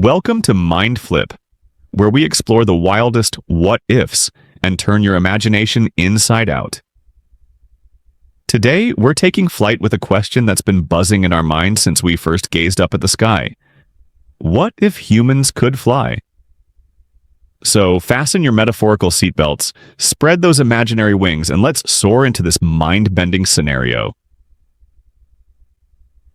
Welcome to Mind Flip, where we explore the wildest what-ifs and turn your imagination inside out. Today, we're taking flight with a question that's been buzzing in our minds since we first gazed up at the sky. What if humans could fly? So fasten your metaphorical seatbelts, spread those imaginary wings, and let's soar into this mind-bending scenario.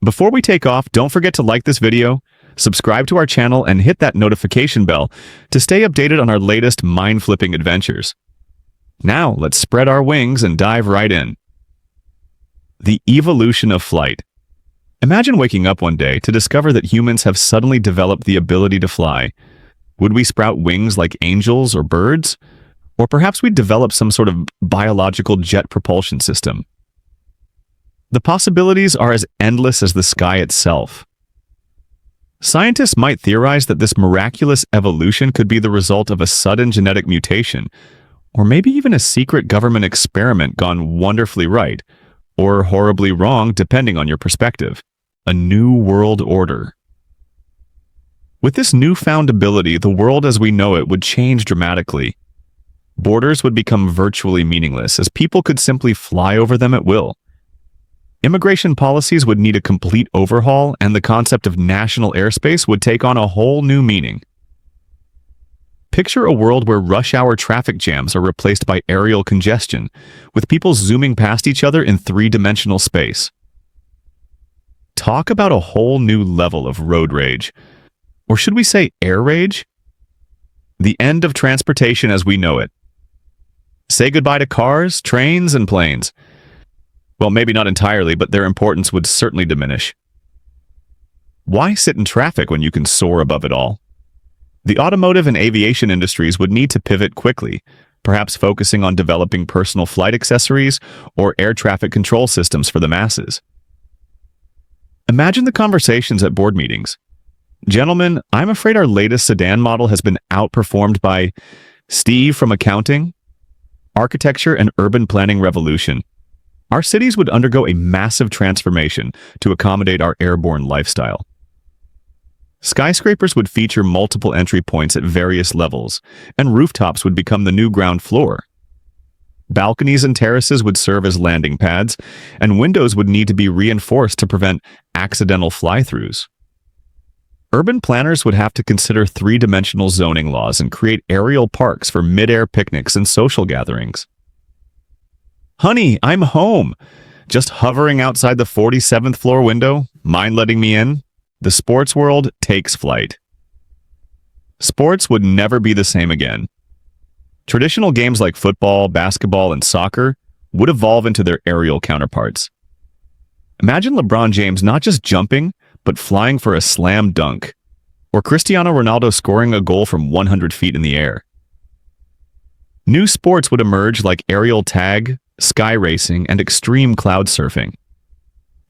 Before we take off, don't forget to like this video, subscribe to our channel, and hit that notification bell to stay updated on our latest mind-flipping adventures. Now, let's spread our wings and dive right in. The evolution of flight. Imagine waking up one day to discover that humans have suddenly developed the ability to fly. Would we sprout wings like angels or birds? Or perhaps we'd develop some sort of biological jet propulsion system. The possibilities are as endless as the sky itself. Scientists might theorize that this miraculous evolution could be the result of a sudden genetic mutation, or maybe even a secret government experiment gone wonderfully right, or horribly wrong depending on your perspective. A new world order. With this newfound ability, the world as we know it would change dramatically. Borders would become virtually meaningless, as people could simply fly over them at will. Immigration policies would need a complete overhaul, and the concept of national airspace would take on a whole new meaning. Picture a world where rush-hour traffic jams are replaced by aerial congestion, with people zooming past each other in three-dimensional space. Talk about a whole new level of road rage. Or should we say air rage? The end of transportation as we know it. Say goodbye to cars, trains, and planes. Well, maybe not entirely, but their importance would certainly diminish. Why sit in traffic when you can soar above it all? The automotive and aviation industries would need to pivot quickly, perhaps focusing on developing personal flight accessories or air traffic control systems for the masses. Imagine the conversations at board meetings. Gentlemen, I'm afraid our latest sedan model has been outperformed by Steve from accounting, architecture, and urban planning revolution. Our cities would undergo a massive transformation to accommodate our airborne lifestyle. Skyscrapers would feature multiple entry points at various levels, and rooftops would become the new ground floor. Balconies and terraces would serve as landing pads, and windows would need to be reinforced to prevent accidental fly-throughs. Urban planners would have to consider three-dimensional zoning laws and create aerial parks for mid-air picnics and social gatherings. Honey, I'm home! Just hovering outside the 47th floor window, mind letting me in? The sports world takes flight. Sports would never be the same again. Traditional games like football, basketball, and soccer would evolve into their aerial counterparts. Imagine LeBron James not just jumping, but flying for a slam dunk, or Cristiano Ronaldo scoring a goal from 100 feet in the air. New sports would emerge like aerial tag, sky racing, and extreme cloud surfing.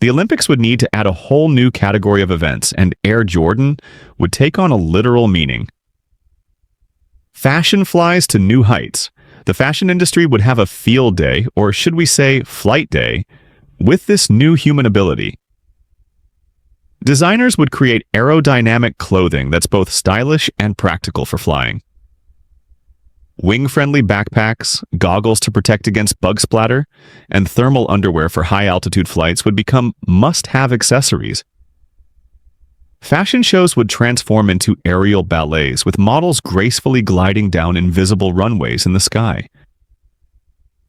The Olympics would need to add a whole new category of events, and Air Jordan would take on a literal meaning. Fashion flies to new heights. The fashion industry would have a field day, or should we say flight day, with this new human ability. Designers would create aerodynamic clothing that's both stylish and practical for flying. Wing-friendly backpacks, goggles to protect against bug splatter, and thermal underwear for high-altitude flights would become must-have accessories. Fashion shows would transform into aerial ballets, with models gracefully gliding down invisible runways in the sky.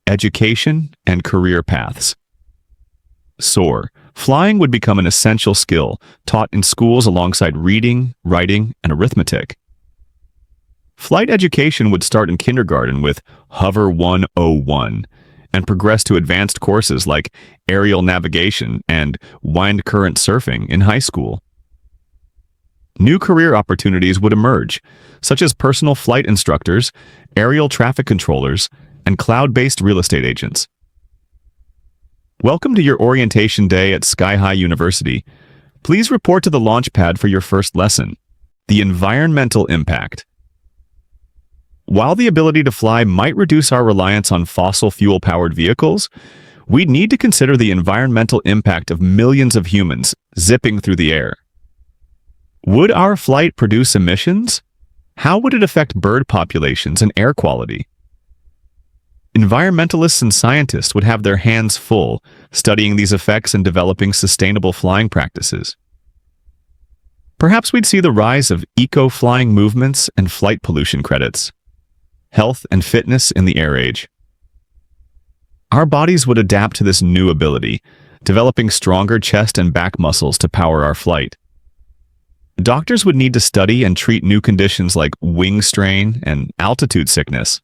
Education and career paths. Soar. Flying would become an essential skill, taught in schools alongside reading, writing, and arithmetic. Flight education would start in kindergarten with Hover 101 and progress to advanced courses like aerial navigation and wind current surfing in high school. New career opportunities would emerge, such as personal flight instructors, aerial traffic controllers, and cloud-based real estate agents. Welcome to your orientation day at Sky High University. Please report to the launch pad for your first lesson, the environmental impact. While the ability to fly might reduce our reliance on fossil fuel-powered vehicles, we need to consider the environmental impact of millions of humans zipping through the air. Would our flight produce emissions? How would it affect bird populations and air quality? Environmentalists and scientists would have their hands full studying these effects and developing sustainable flying practices. Perhaps we'd see the rise of eco-flying movements and flight pollution credits. Health and fitness in the air age. Our bodies would adapt to this new ability, developing stronger chest and back muscles to power our flight. Doctors would need to study and treat new conditions like wing strain and altitude sickness.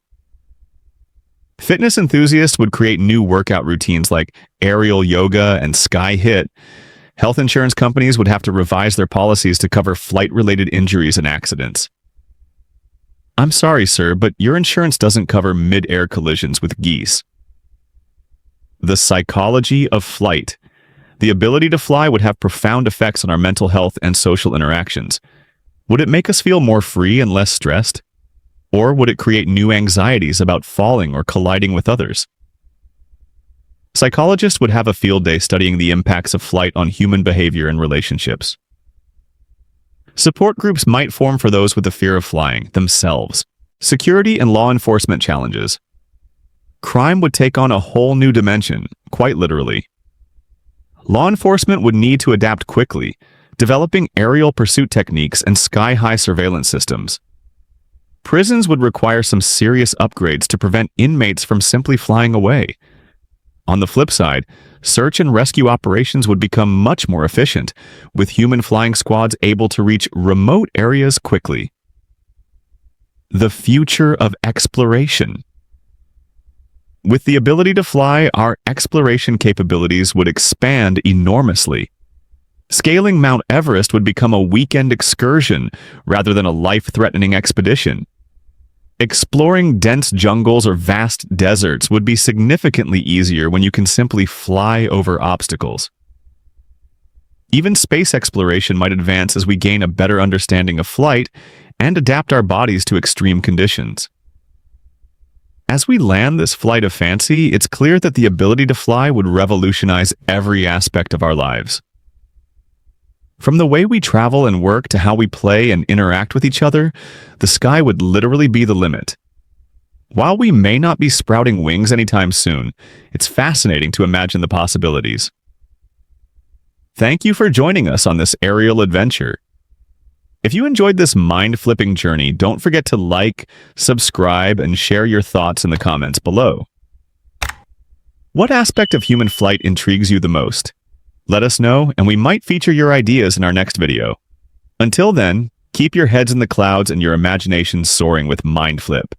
Fitness enthusiasts would create new workout routines like aerial yoga and sky hit. Health insurance companies would have to revise their policies to cover flight-related injuries and accidents. I'm sorry, sir, but your insurance doesn't cover mid-air collisions with geese. The psychology of flight. The ability to fly would have profound effects on our mental health and social interactions. Would it make us feel more free and less stressed? Or would it create new anxieties about falling or colliding with others? Psychologists would have a field day studying the impacts of flight on human behavior and relationships. Support groups might form for those with a fear of flying themselves. Security and law enforcement challenges. Crime would take on a whole new dimension, quite literally. Law enforcement would need to adapt quickly, developing aerial pursuit techniques and sky-high surveillance systems. Prisons would require some serious upgrades to prevent inmates from simply flying away. On the flip side, search and rescue operations would become much more efficient, with human flying squads able to reach remote areas quickly. The future of exploration. With the ability to fly, our exploration capabilities would expand enormously. Scaling Mount Everest would become a weekend excursion rather than a life-threatening expedition. Exploring dense jungles or vast deserts would be significantly easier when you can simply fly over obstacles. Even space exploration might advance as we gain a better understanding of flight and adapt our bodies to extreme conditions. As we land this flight of fancy, it's clear that the ability to fly would revolutionize every aspect of our lives. From the way we travel and work to how we play and interact with each other, the sky would literally be the limit. While we may not be sprouting wings anytime soon, it's fascinating to imagine the possibilities. Thank you for joining us on this aerial adventure. If you enjoyed this mind-flipping journey, don't forget to like, subscribe, and share your thoughts in the comments below. What aspect of human flight intrigues you the most? Let us know, and we might feature your ideas in our next video. Until then, keep your heads in the clouds and your imagination soaring with MindFlip.